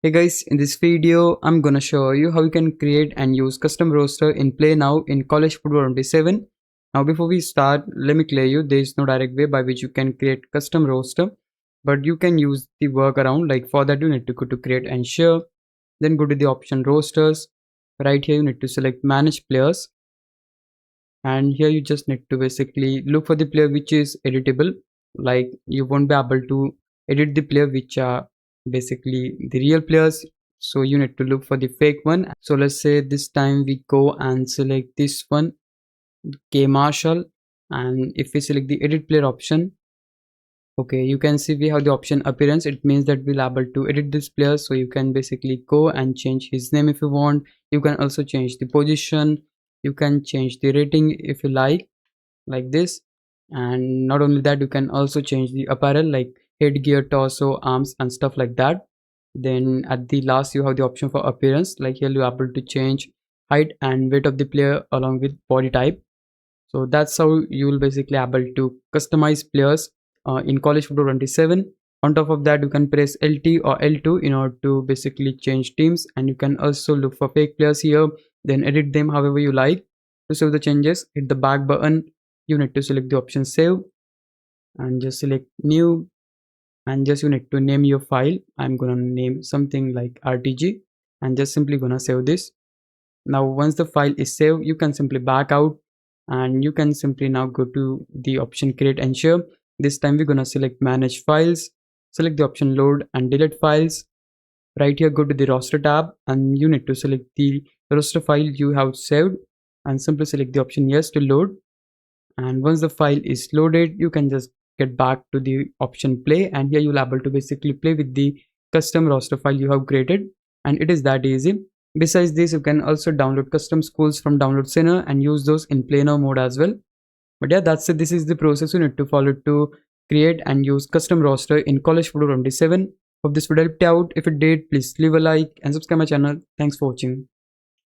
Hey guys, in this video, I'm gonna show you how you can create and use custom roster in Play Now in College Football 27. Now before we start, let me clear you, there is no direct way by which you can create custom roster, but you can use the workaround. Like for that you need to go to create and share, then go to the option rosters. Right here you need to select manage players, and here you just need to basically look for the player which is editable. Like you won't be able to edit the player which are basically the real players, so you need to look for the fake one. So let's say this time we go and select this one, K Marshall, and if we select the edit player option, okay, you can see we have the option appearance. It means that we'll able to edit this player, so you can basically go and change his name if you want. You can also change the position, you can change the rating if you like this. And not only that, you can also change the apparel like headgear, torso, arms and stuff like that. Then at the last you have the option for appearance. Like here you're able to change height and weight of the player along with body type. So that's how you will basically able to customize players in College Football 27. On top of that, you can press LT or L2 in order to basically change teams, and you can also look for fake players here, then edit them however you like. To save the changes, hit the back button. You need to select the option save and just select new, and just you need to name your file. I'm gonna name something like RTG and just simply gonna save this. Now once the file is saved, you can simply back out and you can simply now go to the option create and share. This time we're gonna select manage files, select the option load and delete files. Right here go to the roster tab and you need to select the roster file you have saved and simply select the option yes to load. And once the file is loaded, you can just get back to the option play, and here you'll able to basically play with the custom roster file you have created, and it is that easy. Besides this, you can also download custom schools from download center and use those in play now mode as well. But yeah, that's it. This is the process you need to follow to create and use custom roster in College Football 27. Hope this video helped you out. If it did, please leave a like and subscribe my channel. Thanks for watching.